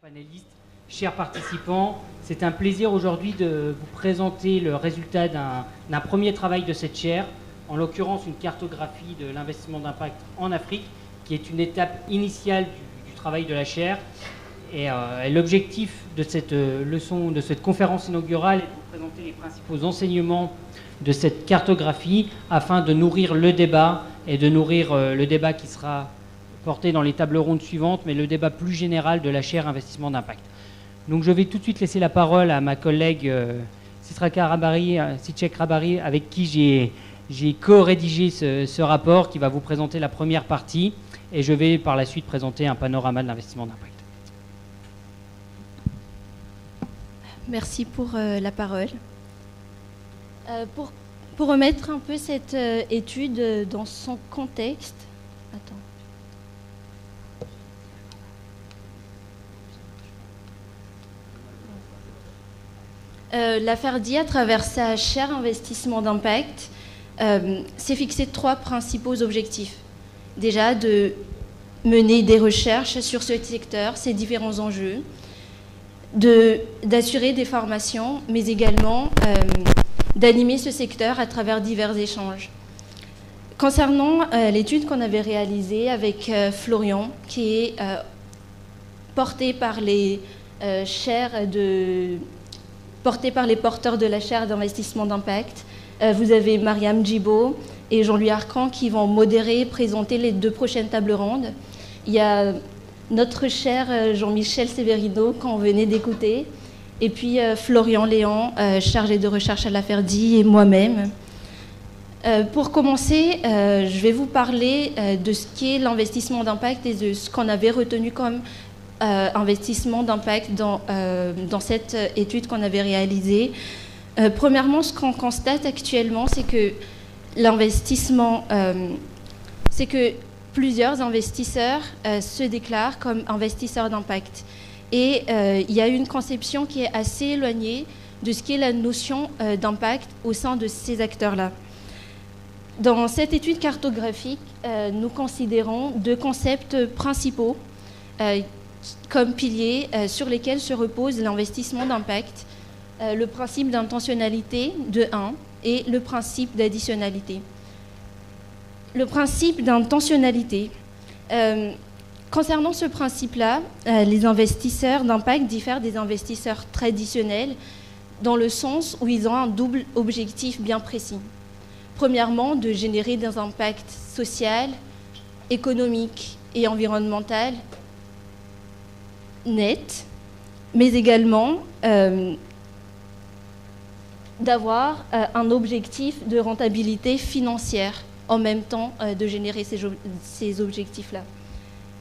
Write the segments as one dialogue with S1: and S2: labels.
S1: Panélistes, chers participants, c'est un plaisir aujourd'hui de vous présenter le résultat d'un premier travail de cette chaire, en l'occurrence une cartographie de l'investissement d'impact en Afrique, qui est une étape initiale du travail de la chaire. Et l'objectif de cette leçon, de cette conférence inaugurale, est de vous présenter les principaux enseignements de cette cartographie afin de nourrir le débat, et de nourrir le débat qui sera porté dans les tables rondes suivantes, mais le débat plus général de la chaire investissement d'impact. Donc je vais tout de suite laisser la parole à ma collègue Sitchek Rabari, avec qui j'ai co-rédigé ce rapport qui va vous présenter la première partie, et je vais par la suite présenter un panorama de l'investissement d'impact.
S2: Merci pour la parole. Pour remettre un peu cette étude dans son contexte, la FERDI, à travers sa chaire investissement d'impact, s'est fixé 3 principaux objectifs. Déjà, de mener des recherches sur ce secteur, ses différents enjeux, d'assurer des formations, mais également d'animer ce secteur à travers divers échanges. Concernant l'étude qu'on avait réalisée avec Florian, qui est portée par les porteurs de la chaire d'investissement d'impact, vous avez Mariam Djibo et Jean-Louis Arcan qui vont modérer et présenter les 2 prochaines tables rondes. Il y a notre cher Jean-Michel Severino qu'on venait d'écouter, et puis Florian Léon, chargé de recherche à la FERDI, et moi-même. Pour commencer, je vais vous parler de ce qu'est l'investissement d'impact et de ce qu'on avait retenu comme investissement d'impact dans cette étude qu'on avait réalisée. Premièrement, ce qu'on constate actuellement, c'est que l'investissement, c'est que plusieurs investisseurs se déclarent comme investisseurs d'impact. Et il y a une conception qui est assez éloignée de ce qu'est la notion d'impact au sein de ces acteurs-là. Dans cette étude cartographique, nous considérons 2 concepts principaux comme piliers sur lesquels se repose l'investissement d'impact, le principe d'intentionnalité de 1 et le principe d'additionnalité. Le principe d'intentionnalité. Concernant ce principe-là, les investisseurs d'impact diffèrent des investisseurs traditionnels dans le sens où ils ont un double objectif bien précis. Premièrement, de générer des impacts sociaux, économiques et environnementaux nets, mais également d'avoir un objectif de rentabilité financière en même temps de générer ces objectifs-là.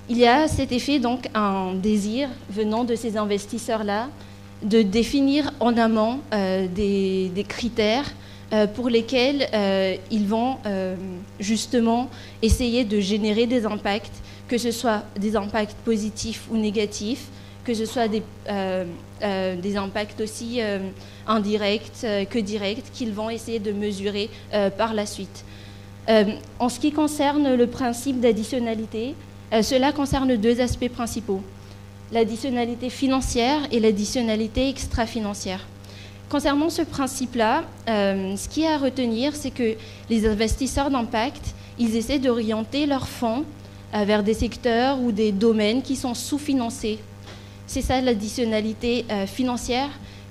S2: Il y a à cet effet donc un désir venant de ces investisseurs-là de définir en amont des critères pour lesquels ils vont justement essayer de générer des impacts, que ce soit des impacts positifs ou négatifs, que ce soit des impacts aussi indirects que directs, qu'ils vont essayer de mesurer par la suite. En ce qui concerne le principe d'additionnalité, cela concerne 2 aspects principaux, l'additionnalité financière et l'additionnalité extra-financière. Concernant ce principe-là, ce qui est à retenir, c'est que les investisseurs d'impact, ils essaient d'orienter leurs fonds vers des secteurs ou des domaines qui sont sous-financés. C'est ça l'additionnalité financière.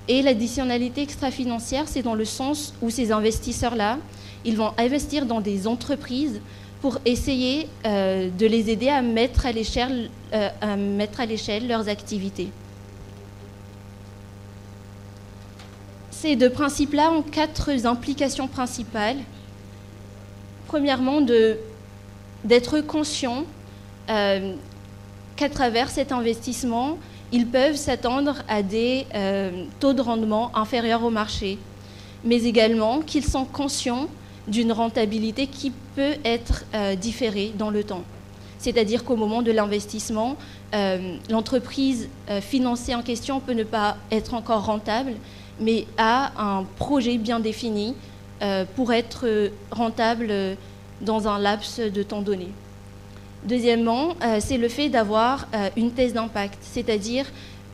S2: Et l'additionnalité extra-financière, c'est dans le sens où ces investisseurs-là, ils vont investir dans des entreprises pour essayer de les aider à mettre à l'échelle leurs activités. Ces 2 principes-là ont 4 implications principales. Premièrement, d'être conscient qu'à travers cet investissement, ils peuvent s'attendre à des taux de rendement inférieurs au marché, mais également qu'ils sont conscients d'une rentabilité qui peut être différée dans le temps. C'est-à-dire qu'au moment de l'investissement, l'entreprise financée en question peut ne pas être encore rentable, mais a un projet bien défini pour être rentable dans un laps de temps donné. Deuxièmement, c'est le fait d'avoir une thèse d'impact, c'est-à-dire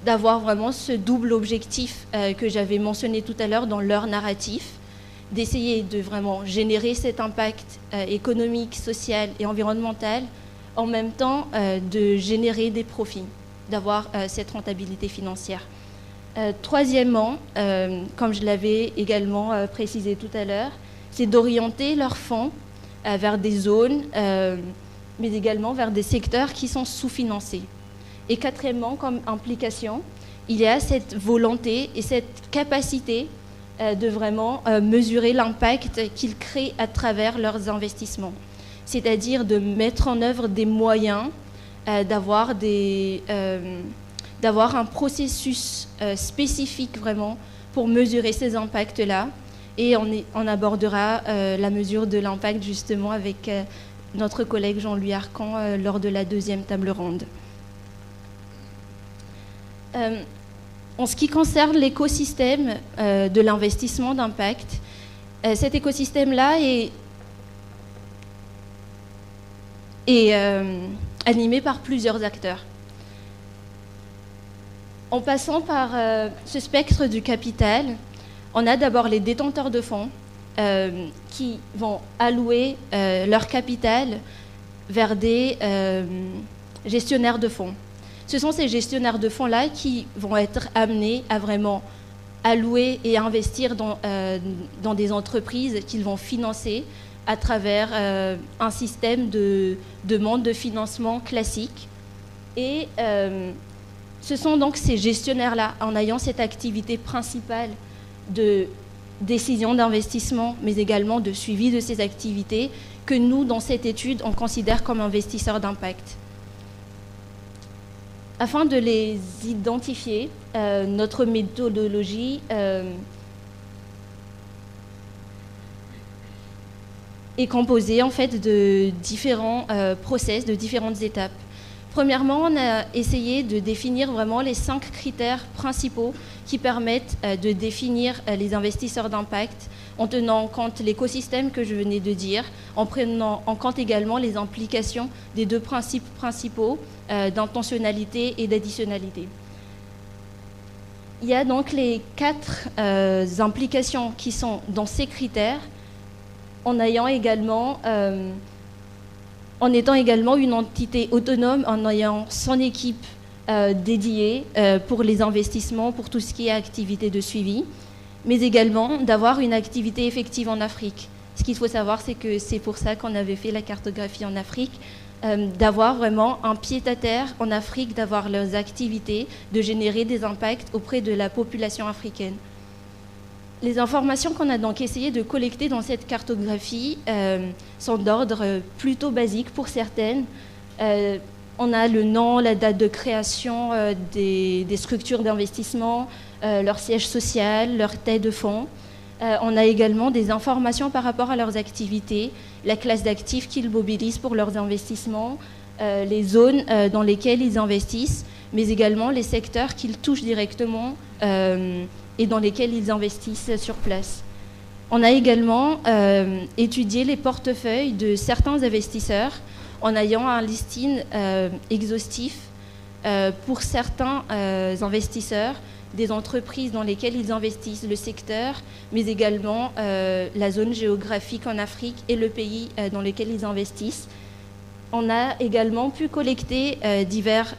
S2: d'avoir vraiment ce double objectif que j'avais mentionné tout à l'heure dans leur narratif, d'essayer de vraiment générer cet impact économique, social et environnemental, en même temps de générer des profits, d'avoir cette rentabilité financière. Troisièmement, comme je l'avais également précisé tout à l'heure, c'est d'orienter leurs fonds vers des zones, mais également vers des secteurs qui sont sous-financés. Et quatrièmement, comme implication, il y a cette volonté et cette capacité de vraiment mesurer l'impact qu'ils créent à travers leurs investissements. C'est-à-dire de mettre en œuvre des moyens, d'avoir un processus spécifique vraiment pour mesurer ces impacts-là. Et on abordera la mesure de l'impact justement avec notre collègue Jean-Louis Arcan lors de la deuxième table ronde. En ce qui concerne l'écosystème de l'investissement d'impact, cet écosystème-là est animé par plusieurs acteurs. En passant par ce spectre du capital, on a d'abord les détenteurs de fonds qui vont allouer leur capital vers des gestionnaires de fonds. Ce sont ces gestionnaires de fonds-là qui vont être amenés à vraiment allouer et investir dans des entreprises qu'ils vont financer à travers un système de demande de financement classique. Et ce sont donc ces gestionnaires-là, en ayant cette activité principale de décision d'investissement, mais également de suivi de ces activités, que nous, dans cette étude, on considère comme investisseurs d'impact. Afin de les identifier, notre méthodologie est composée en fait de différents process, de différentes étapes. Premièrement, on a essayé de définir vraiment les 5 critères principaux qui permettent de définir les investisseurs d'impact en tenant en compte l'écosystème que je venais de dire, en prenant en compte également les implications des 2 principes principaux d'intentionnalité et d'additionnalité. Il y a donc les 4 implications qui sont dans ces critères, en étant également une entité autonome, en ayant son équipe dédiée pour les investissements, pour tout ce qui est activité de suivi, mais également d'avoir une activité effective en Afrique. Ce qu'il faut savoir, c'est que c'est pour ça qu'on avait fait la cartographie en Afrique, d'avoir vraiment un pied-à-terre en Afrique, d'avoir leurs activités, de générer des impacts auprès de la population africaine. Les informations qu'on a donc essayé de collecter dans cette cartographie sont d'ordre plutôt basique pour certaines. On a le nom, la date de création des structures d'investissement, leur siège social, leur taille de fonds. On a également des informations par rapport à leurs activités, la classe d'actifs qu'ils mobilisent pour leurs investissements, les zones dans lesquelles ils investissent, mais également les secteurs qu'ils touchent directement et dans lesquels ils investissent sur place. On a également étudié les portefeuilles de certains investisseurs en ayant un listing exhaustif pour certains investisseurs, des entreprises dans lesquelles ils investissent, le secteur, mais également la zone géographique en Afrique et le pays dans lequel ils investissent. On a également pu collecter divers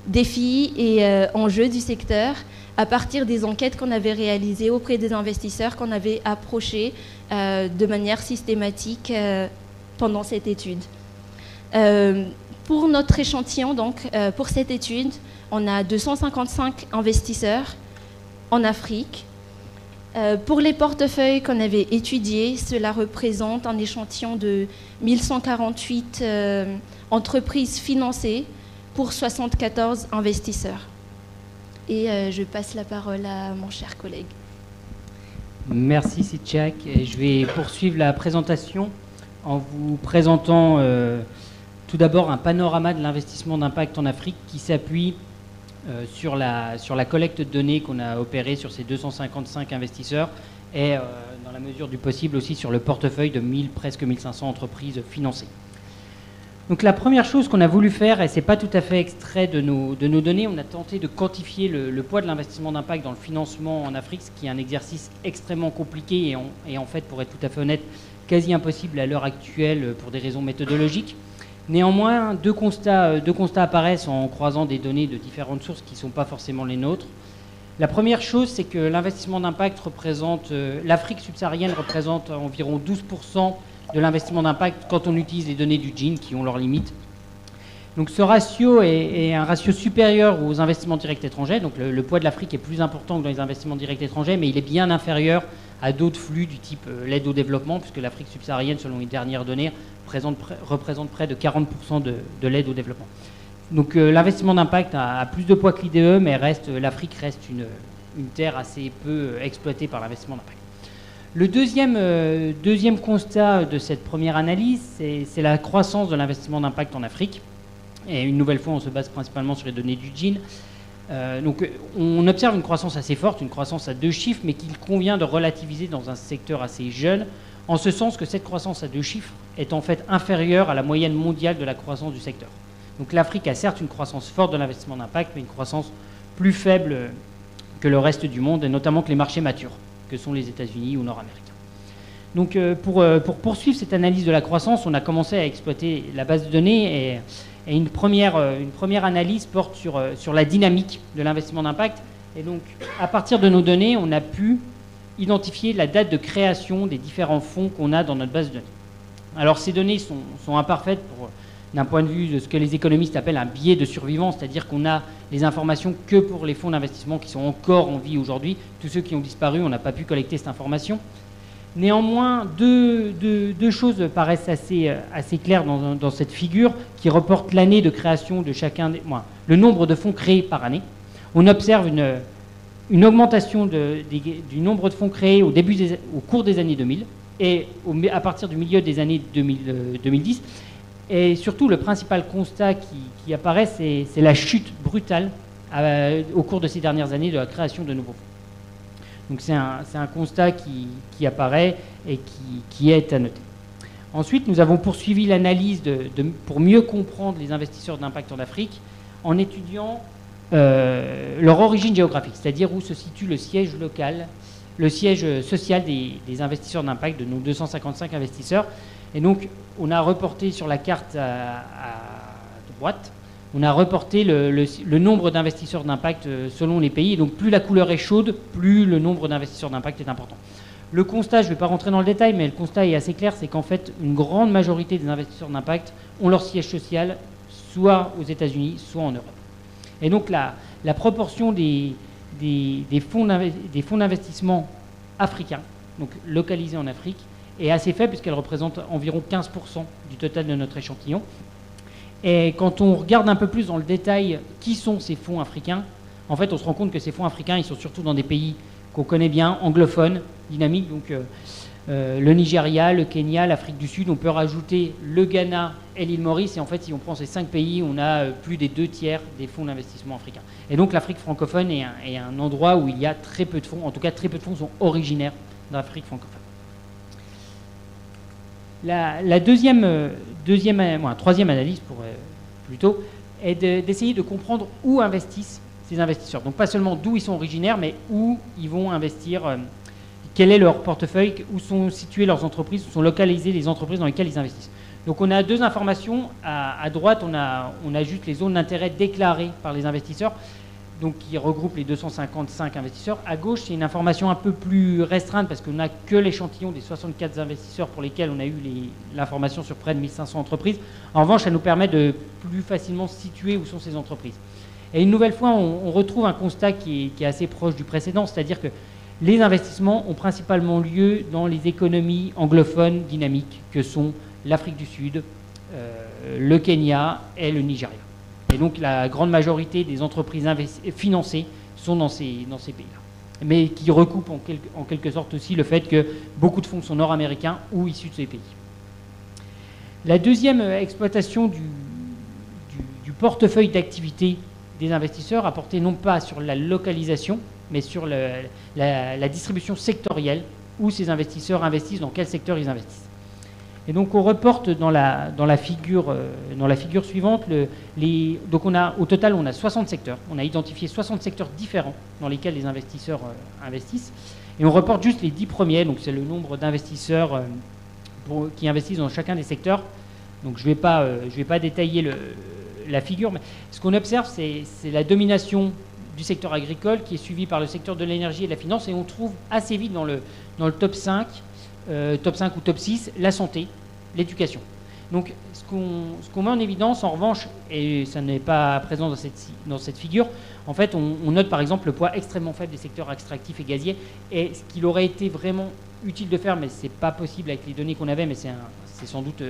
S2: défis et enjeux du secteur à partir des enquêtes qu'on avait réalisées auprès des investisseurs qu'on avait approchés de manière systématique pendant cette étude. Pour notre échantillon, donc, pour cette étude, on a 255 investisseurs en Afrique. Pour les portefeuilles qu'on avait étudiés, cela représente un échantillon de 1148 entreprises financées pour 74 investisseurs. Et je passe la parole à mon cher collègue.
S1: Merci Sitchak. Je vais poursuivre la présentation en vous présentant tout d'abord un panorama de l'investissement d'impact en Afrique qui s'appuie sur la collecte de données qu'on a opérée sur ces 255 investisseurs et dans la mesure du possible aussi sur le portefeuille de presque 1500 entreprises financées. Donc la première chose qu'on a voulu faire, et ce n'est pas tout à fait extrait de nos données, on a tenté de quantifier le poids de l'investissement d'impact dans le financement en Afrique, ce qui est un exercice extrêmement compliqué et en fait, pour être tout à fait honnête, quasi impossible à l'heure actuelle pour des raisons méthodologiques. Néanmoins, deux constats apparaissent en croisant des données de différentes sources qui ne sont pas forcément les nôtres. La première chose, c'est que l'investissement d'impact représente, l'Afrique subsaharienne représente environ 12% de l'investissement d'impact quand on utilise les données du GIN qui ont leurs limites. Donc ce ratio est un ratio supérieur aux investissements directs étrangers. Donc le poids de l'Afrique est plus important que dans les investissements directs étrangers, mais il est bien inférieur à d'autres flux du type l'aide au développement, puisque l'Afrique subsaharienne, selon les dernières données, représente près de 40% de l'aide au développement. Donc l'investissement d'impact a plus de poids que l'IDE, mais l'Afrique reste une terre assez peu exploitée par l'investissement d'impact. Le deuxième constat de cette première analyse, c'est la croissance de l'investissement d'impact en Afrique. Et une nouvelle fois, on se base principalement sur les données du GIN. Donc on observe une croissance assez forte, une croissance à 2 chiffres, mais qu'il convient de relativiser dans un secteur assez jeune, en ce sens que cette croissance à 2 chiffres est en fait inférieure à la moyenne mondiale de la croissance du secteur. Donc l'Afrique a certes une croissance forte de l'investissement d'impact, mais une croissance plus faible que le reste du monde, et notamment que les marchés matures, que sont les États-Unis ou nord-américains. Donc pour poursuivre cette analyse de la croissance, on a commencé à exploiter la base de données et une première analyse porte sur la dynamique de l'investissement d'impact. Et donc à partir de nos données, on a pu identifier la date de création des différents fonds qu'on a dans notre base de données. Alors ces données sont imparfaites d'un point de vue de ce que les économistes appellent un biais de survivance, c'est-à-dire qu'on a les informations que pour les fonds d'investissement qui sont encore en vie aujourd'hui. Tous ceux qui ont disparu, on n'a pas pu collecter cette information. Néanmoins, deux choses paraissent assez claires dans cette figure qui reporte l'année de création de chacun le nombre de fonds créés par année. On observe une augmentation du nombre de fonds créés au cours des années 2000 et à partir du milieu des années 2010. Et surtout, le principal constat qui apparaît, c'est la chute brutale au cours de ces dernières années de la création de nouveaux fonds. Donc c'est un constat qui apparaît et qui est à noter. Ensuite, nous avons poursuivi l'analyse pour mieux comprendre les investisseurs d'impact en Afrique en étudiant leur origine géographique, c'est-à-dire où se situe le siège local, le siège social des investisseurs d'impact, de nos 255 investisseurs. Et donc, on a reporté sur la carte à droite, on a reporté le nombre d'investisseurs d'impact selon les pays. Et donc, plus la couleur est chaude, plus le nombre d'investisseurs d'impact est important. Le constat, je ne vais pas rentrer dans le détail, mais le constat est assez clair, c'est qu'en fait, une grande majorité des investisseurs d'impact ont leur siège social soit aux États-Unis, soit en Europe. Et donc, la proportion des fonds d'investissement africains, donc localisés en Afrique, est assez faible puisqu'elle représente environ 15% du total de notre échantillon. Et quand on regarde un peu plus dans le détail qui sont ces fonds africains, en fait, on se rend compte que ces fonds africains, ils sont surtout dans des pays qu'on connaît bien, anglophones, dynamiques, donc le Nigeria, le Kenya, l'Afrique du Sud. On peut rajouter le Ghana et l'île Maurice. Et en fait, si on prend ces 5 pays, on a plus des 2 tiers des fonds d'investissement africains. Et donc, l'Afrique francophone est un endroit où il y a très peu de fonds. En tout cas, très peu de fonds sont originaires d'Afrique francophone. La troisième analyse, plutôt, est d'essayer de comprendre où investissent ces investisseurs. Donc pas seulement d'où ils sont originaires, mais où ils vont investir, quel est leur portefeuille, où sont situées leurs entreprises, où sont localisées les entreprises dans lesquelles ils investissent. Donc on a 2 informations. À droite, on a juste les zones d'intérêt déclarées par les investisseurs, donc qui regroupe les 255 investisseurs. À gauche, c'est une information un peu plus restreinte parce qu'on n'a que l'échantillon des 64 investisseurs pour lesquels on a eu l'information sur près de 1500 entreprises. En revanche, ça nous permet de plus facilement situer où sont ces entreprises. Et une nouvelle fois, on retrouve un constat qui est assez proche du précédent, c'est-à-dire que les investissements ont principalement lieu dans les économies anglophones dynamiques que sont l'Afrique du Sud, le Kenya et le Nigeria. Et donc la grande majorité des entreprises financées sont dans ces pays-là. Mais qui recoupent en quelque sorte aussi le fait que beaucoup de fonds sont nord-américains ou issus de ces pays. La deuxième exploitation du portefeuille d'activité des investisseurs a porté non pas sur la localisation, mais sur la distribution sectorielle où ces investisseurs investissent, dans quel secteur ils investissent. Et donc on reporte dans la figure suivante, donc au total on a 60 secteurs, on a identifié 60 secteurs différents dans lesquels les investisseurs investissent, et on reporte juste les 10 premiers, donc c'est le nombre d'investisseurs qui investissent dans chacun des secteurs. Donc je vais pas détailler la figure, mais ce qu'on observe c'est la domination du secteur agricole qui est suivi par le secteur de l'énergie et de la finance, et on trouve assez vite dans le top 5 ou top 6, la santé, l'éducation. Donc ce qu'on met en évidence, en revanche, et ça n'est pas présent dans cette figure, en fait on note par exemple le poids extrêmement faible des secteurs extractifs et gaziers, et ce qu'il aurait été vraiment utile de faire, mais ce n'est pas possible avec les données qu'on avait, mais c'est sans doute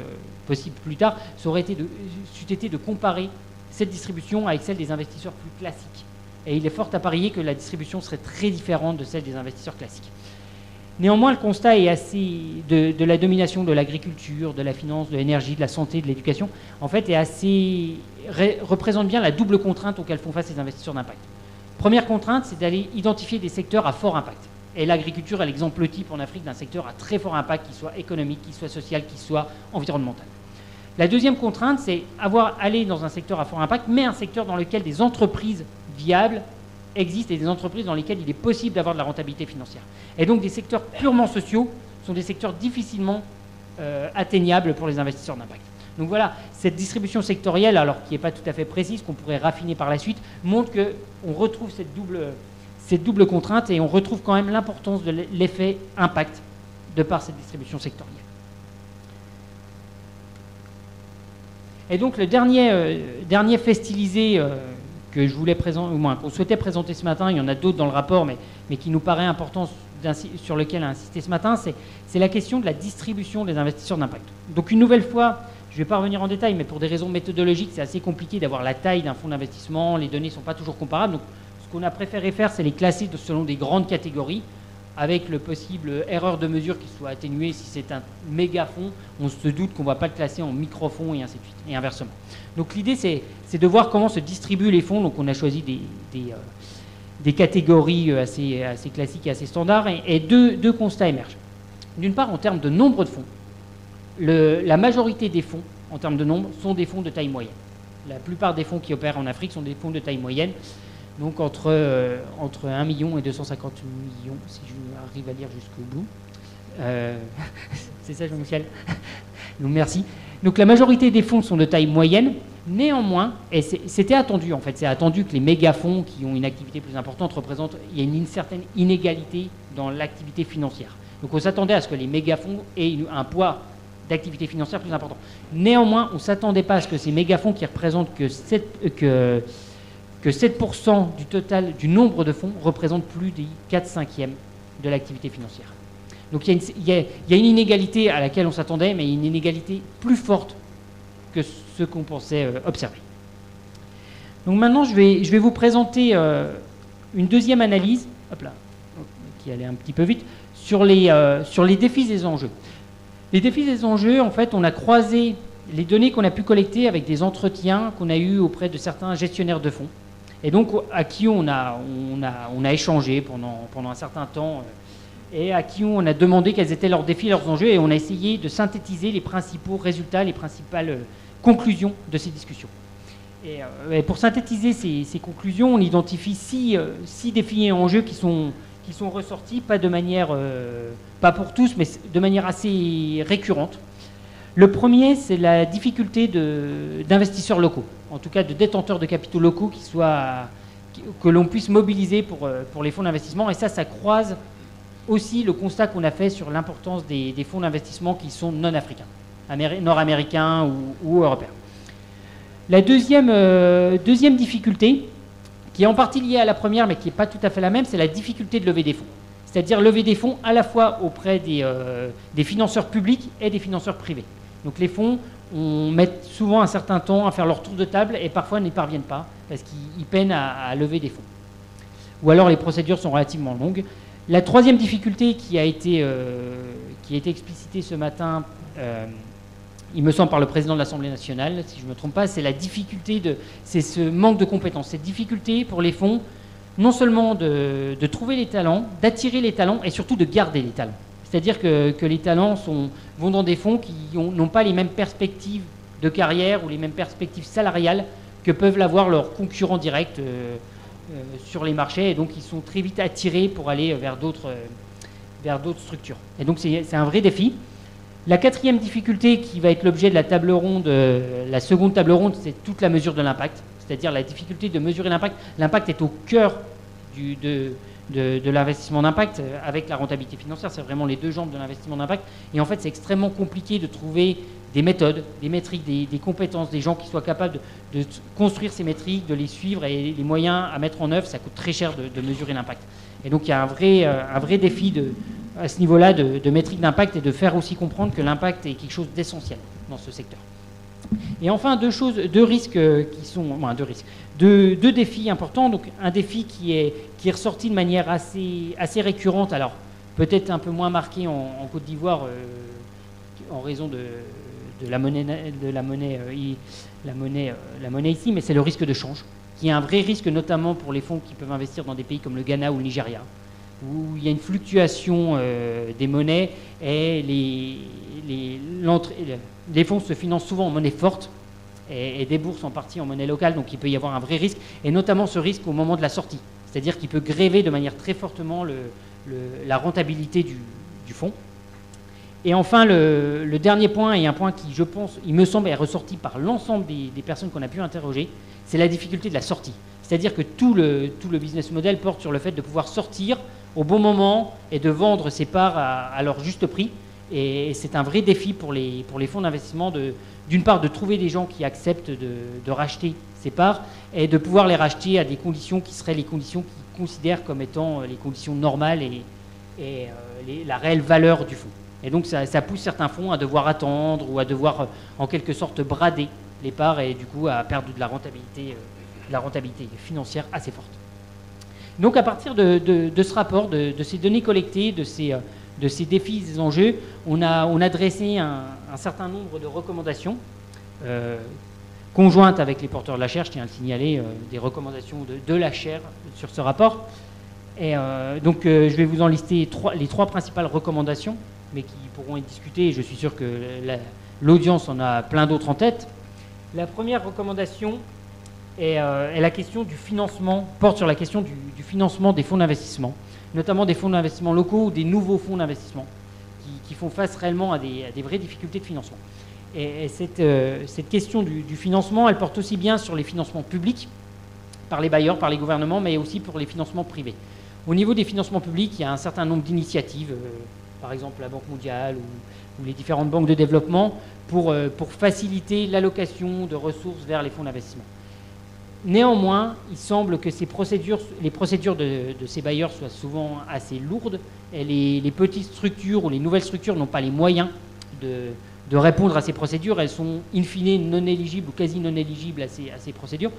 S1: possible plus tard, ça aurait été de comparer cette distribution avec celle des investisseurs plus classiques. Et il est fort à parier que la distribution serait très différente de celle des investisseurs classiques. Néanmoins, le constat est assez de la domination de l'agriculture, de la finance, de l'énergie, de la santé, de l'éducation, en fait, représente bien la double contrainte auxquelles font face les investisseurs d'impact. Première contrainte, c'est d'aller identifier des secteurs à fort impact. Et l'agriculture est l'exemple type en Afrique d'un secteur à très fort impact, qui soit économique, qui soit social, qui soit environnemental. La deuxième contrainte, c'est aller dans un secteur à fort impact, mais un secteur dans lequel des entreprises viables existent et des entreprises dans lesquelles il est possible d'avoir de la rentabilité financière. Et donc des secteurs purement sociaux sont des secteurs difficilement atteignables pour les investisseurs d'impact. Donc voilà, cette distribution sectorielle, alors qui n'est pas tout à fait précise, qu'on pourrait raffiner par la suite, montre qu'on retrouve cette double contrainte et on retrouve quand même l'importance de l'effet impact de par cette distribution sectorielle. Et donc le dernier fait stylisé que je voulais présenter, au moins qu'on souhaitait présenter ce matin, il y en a d'autres dans le rapport, mais qui nous paraît important, sur lequel insister ce matin, c'est la question de la distribution des investisseurs d'impact. Donc une nouvelle fois, je ne vais pas revenir en détail, mais pour des raisons méthodologiques, c'est assez compliqué d'avoir la taille d'un fonds d'investissement, les données ne sont pas toujours comparables. Donc ce qu'on a préféré faire, c'est les classer selon des grandes catégories, avec le possible erreur de mesure qui soit atténuée. Si c'est un méga fonds, on se doute qu'on ne va pas le classer en micro-fonds et ainsi de suite, et inversement. Donc l'idée, c'est de voir comment se distribuent les fonds. Donc on a choisi des catégories assez classiques et assez standards, et deux constats émergent. D'une part, en termes de nombre de fonds, la majorité des fonds, en termes de nombre, sont des fonds de taille moyenne. La plupart des fonds qui opèrent en Afrique sont des fonds de taille moyenne, donc entre 1 million et 250 millions, si je arrive à lire jusqu'au bout. C'est ça, Jean-Michel. Donc merci. Donc la majorité des fonds sont de taille moyenne. Néanmoins, et c'était attendu en fait, c'est attendu que les méga-fonds qui ont une activité plus importante il y a une certaine inégalité dans l'activité financière. Donc on s'attendait à ce que les méga-fonds aient un poids d'activité financière plus important. Néanmoins, on ne s'attendait pas à ce que ces méga-fonds qui représentent que 7% du total du nombre de fonds représentent plus des 4/5e de l'activité financière. Donc il y a une inégalité à laquelle on s'attendait, mais une inégalité plus forte que ce qu'on pensait observer. Donc maintenant, je vais vous présenter une deuxième analyse, qui allait un petit peu vite, sur les défis et enjeux. Les défis et enjeux, en fait, on a croisé les données qu'on a pu collecter avec des entretiens qu'on a eus auprès de certains gestionnaires de fonds, et donc à qui on a échangé pendant un certain temps, et à qui on a demandé quels étaient leurs défis et leurs enjeux, et on a essayé de synthétiser les principaux résultats, les principales conclusions de ces discussions. Et pour synthétiser ces conclusions, on identifie six défis et enjeux qui sont ressortis, pas pour tous, mais de manière assez récurrente. Le premier, c'est la difficulté d'investisseurs locaux, en tout cas de détenteurs de capitaux locaux que l'on puisse mobiliser pour les fonds d'investissement. Et ça croise aussi le constat qu'on a fait sur l'importance des fonds d'investissement qui sont non africains, nord-américains ou européens. La deuxième difficulté, qui est en partie liée à la première, mais qui n'est pas tout à fait la même, c'est la difficulté de lever des fonds. C'est-à-dire lever des fonds à la fois auprès des financeurs publics et des financeurs privés. Donc les fonds, on met souvent un certain temps à faire leur tour de table et parfois n'y parviennent pas parce qu'ils peinent à lever des fonds. Ou alors les procédures sont relativement longues. La troisième difficulté qui a été explicitée ce matin, il me semble par le président de l'Assemblée nationale, si je ne me trompe pas, c'est c'est ce manque de compétences, cette difficulté pour les fonds, non seulement de trouver les talents, d'attirer les talents et surtout de garder les talents. C'est-à-dire que les talents vont dans des fonds qui n'ont pas les mêmes perspectives de carrière ou les mêmes perspectives salariales que peuvent l'avoir leurs concurrents directs sur les marchés. Et donc, ils sont très vite attirés pour aller vers d'autres structures. Et donc, c'est un vrai défi. La quatrième difficulté qui va être l'objet de la table ronde, la seconde table ronde, c'est toute la mesure de l'impact. C'est-à-dire la difficulté de mesurer l'impact. L'impact est au cœur de l'investissement d'impact avec la rentabilité financière. C'est vraiment les deux jambes de l'investissement d'impact. Et en fait, c'est extrêmement compliqué de trouver des méthodes, des métriques, des compétences, des gens qui soient capables de construire ces métriques, de les suivre et les moyens à mettre en œuvre. Ça coûte très cher de mesurer l'impact. Et donc, il y a un vrai défi à ce niveau-là de métriques d'impact et de faire aussi comprendre que l'impact est quelque chose d'essentiel dans ce secteur. Et enfin, deux risques qui sont... Enfin, deux défis importants. Donc, un défi qui est ressorti de manière assez récurrente, alors peut-être un peu moins marqué en Côte d'Ivoire en raison de la monnaie ici, mais c'est le risque de change, qui est un vrai risque notamment pour les fonds qui peuvent investir dans des pays comme le Ghana ou le Nigeria, où il y a une fluctuation des monnaies et les fonds se financent souvent en monnaie forte et déboursent en partie en monnaie locale, donc il peut y avoir un vrai risque, et notamment ce risque au moment de la sortie, c'est-à-dire qu'il peut gréver de manière très fortement la rentabilité du fonds. Et enfin, le dernier point, et un point qui, je pense, il me semble, est ressorti par l'ensemble des personnes qu'on a pu interroger, c'est la difficulté de la sortie. C'est-à-dire que tout le business model porte sur le fait de pouvoir sortir au bon moment et de vendre ses parts à leur juste prix. Et c'est un vrai défi pour les fonds d'investissement, d'une part, de trouver des gens qui acceptent de racheter ces parts et de pouvoir les racheter à des conditions qui seraient les conditions qu'ils considèrent comme étant les conditions normales et la réelle valeur du fonds. Et donc, ça pousse certains fonds à devoir attendre ou à devoir, en quelque sorte, brader les parts et du coup à perdre de la rentabilité financière assez forte. Donc, à partir de ce rapport, de ces données collectées, de ces défis, des enjeux, on a dressé un certain nombre de recommandations conjointes avec les porteurs de la chaire, je tiens à le signaler, des recommandations de la chaire sur ce rapport. Et donc, je vais vous en lister les trois principales recommandations, mais qui pourront être discutées, et je suis sûr que l'audience en a plein d'autres en tête. La première recommandation est la question du financement, porte sur la question du financement des fonds d'investissement, notamment des fonds d'investissement locaux ou des nouveaux fonds d'investissement qui font face réellement à des vraies difficultés de financement. Et cette question du financement, elle porte aussi bien sur les financements publics, par les bailleurs, par les gouvernements, mais aussi pour les financements privés. Au niveau des financements publics, il y a un certain nombre d'initiatives, par exemple la Banque mondiale ou les différentes banques de développement, pour faciliter l'allocation de ressources vers les fonds d'investissement. Néanmoins, il semble que les procédures de ces bailleurs soient souvent assez lourdes, et les petites structures ou les nouvelles structures n'ont pas les moyens de répondre à ces procédures. Elles sont in fine non éligibles ou quasi non éligibles à ces procédures.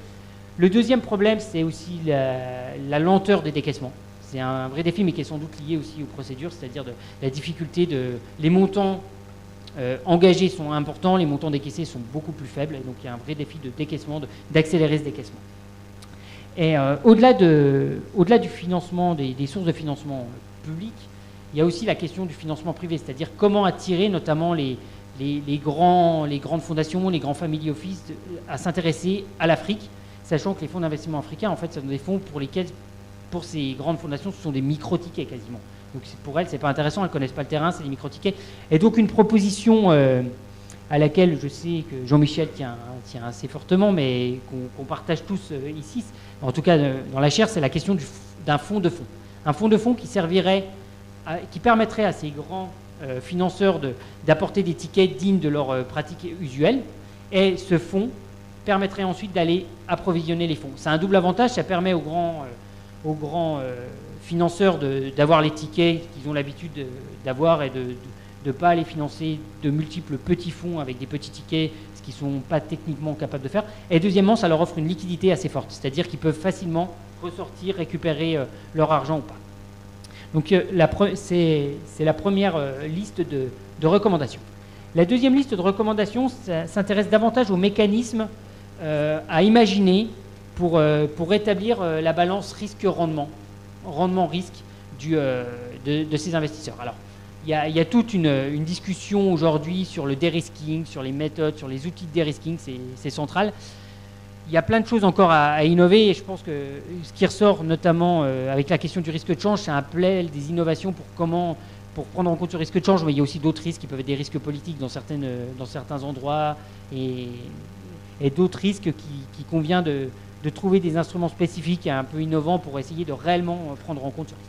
S1: Le deuxième problème, c'est aussi la lenteur des décaissements. C'est un vrai défi, mais qui est sans doute lié aussi aux procédures, c'est-à-dire la difficulté les montants engagés sont importants, les montants décaissés sont beaucoup plus faibles, et donc il y a un vrai défi de décaissement, d'accélérer ce décaissement. Et au-delà du financement, des sources de financement public, il y a aussi la question du financement privé, c'est-à-dire comment attirer notamment les grandes fondations, les grands family office à s'intéresser à l'Afrique, sachant que les fonds d'investissement africains, en fait, ce sont des fonds pour ces grandes fondations, ce sont des micro-tickets quasiment. Donc pour elles, ce n'est pas intéressant, elles ne connaissent pas le terrain, c'est des micro-tickets. Et donc une proposition à laquelle je sais que Jean-Michel tient assez fortement, mais qu'on partage tous ici, en tout cas dans la chaire, c'est la question d'un fonds de fonds. Un fonds de fonds qui permettrait à ces grands financeurs d'apporter des tickets dignes de leurs pratiques usuelles, et ce fonds permettrait ensuite d'aller approvisionner les fonds. C'est un double avantage, ça permet aux grands financeurs d'avoir les tickets qu'ils ont l'habitude d'avoir et de ne pas aller financer de multiples petits fonds avec des petits tickets, ce qu'ils ne sont pas techniquement capables de faire. Et deuxièmement, ça leur offre une liquidité assez forte, c'est-à-dire qu'ils peuvent facilement ressortir, récupérer leur argent ou pas. Donc c'est la première liste de recommandations. La deuxième liste de recommandations s'intéresse davantage aux mécanismes à imaginer pour établir la balance risque-rendement, rendement-risque de ces investisseurs. Alors, il y a toute une discussion aujourd'hui sur le dérisking, sur les méthodes, sur les outils de dérisking, c'est central. Il y a plein de choses encore à innover et je pense que ce qui ressort notamment avec la question du risque de change, c'est un play des innovations pour prendre en compte ce risque de change, mais il y a aussi d'autres risques qui peuvent être des risques politiques dans certains endroits et d'autres risques qui convient de trouver des instruments spécifiques et un peu innovants pour essayer de réellement prendre en compte ce risque.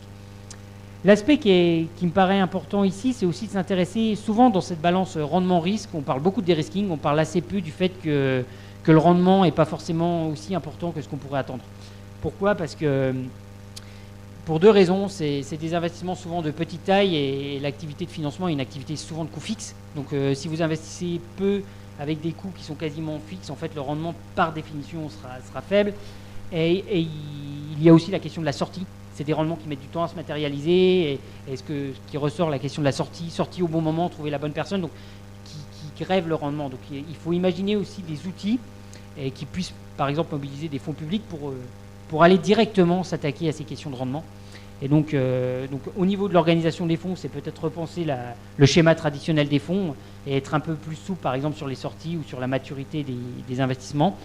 S1: L'aspect qui me paraît important ici, c'est aussi de s'intéresser souvent dans cette balance rendement-risque. On parle beaucoup de dérisking, on parle assez peu du fait que le rendement n'est pas forcément aussi important que ce qu'on pourrait attendre. Pourquoi ? Parce que pour deux raisons, c'est des investissements souvent de petite taille et l'activité de financement est une activité souvent de coût fixe. Donc si vous investissez peu avec des coûts qui sont quasiment fixes, en fait le rendement par définition sera faible. Et il y a aussi la question de la sortie. C'est des rendements qui mettent du temps à se matérialiser. Et ce qui ressort, la question de la sortie au bon moment, trouver la bonne personne, donc qui grève le rendement. Donc il faut imaginer aussi des outils qui puissent par exemple mobiliser des fonds publics pour aller directement s'attaquer à ces questions de rendement. Et donc au niveau de l'organisation des fonds, c'est peut-être repenser le schéma traditionnel des fonds et être un peu plus souple, par exemple, sur les sorties ou sur la maturité des investissements.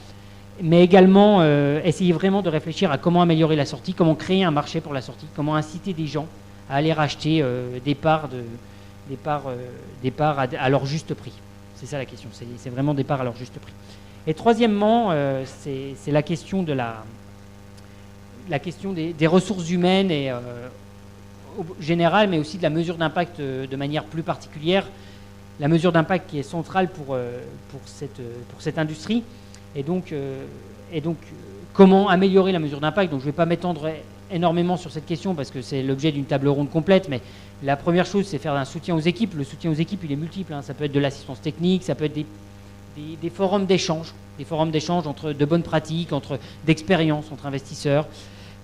S1: Mais également essayer vraiment de réfléchir à comment améliorer la sortie, comment créer un marché pour la sortie, comment inciter des gens à aller racheter des parts à leur juste prix. C'est ça la question, c'est vraiment des parts à leur juste prix. Et troisièmement, c'est la question des ressources humaines et générales, mais aussi de la mesure d'impact de manière plus particulière. La mesure d'impact qui est centrale pour cette industrie. Et donc, comment améliorer la mesure d'impact ? Donc, je ne vais pas m'étendre énormément sur cette question parce que c'est l'objet d'une table ronde complète, mais la première chose, c'est faire un soutien aux équipes. Le soutien aux équipes, il est multiple. Ça peut être de l'assistance technique, ça peut être des forums d'échange, entre de bonnes pratiques, d'expériences entre investisseurs.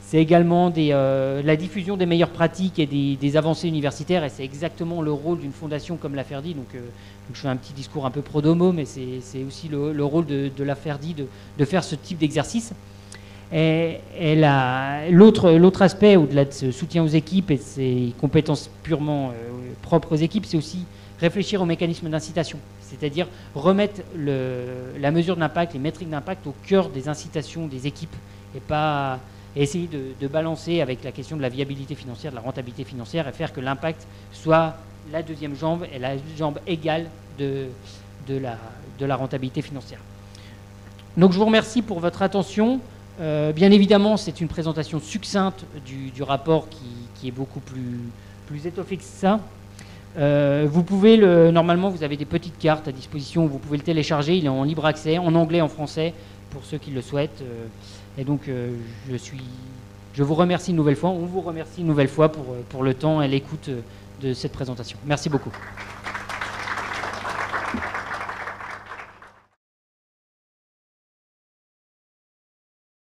S1: C'est également la diffusion des meilleures pratiques et des avancées universitaires, et c'est exactement le rôle d'une fondation comme la FERDI. Donc je fais un petit discours un peu pro domo, mais c'est aussi le rôle de la FERDI de faire ce type d'exercice. Et l'autre aspect, au-delà de ce soutien aux équipes et de ces compétences purement propres aux équipes, c'est aussi réfléchir aux mécanismes d'incitation, c'est-à-dire remettre la mesure d'impact, les métriques d'impact au cœur des incitations des équipes et essayer de balancer avec la question de la viabilité financière, de la rentabilité financière et faire que l'impact soit la deuxième jambe et la jambe égale de la rentabilité financière. Donc je vous remercie pour votre attention. Bien évidemment, c'est une présentation succincte du rapport qui est beaucoup plus étoffé que ça. Vous pouvez normalement, vous avez des petites cartes à disposition, vous pouvez le télécharger, il est en libre accès, en anglais, en français, pour ceux qui le souhaitent. Et donc, je vous remercie une nouvelle fois, on vous remercie une nouvelle fois pour le temps et l'écoute de cette présentation. Merci beaucoup.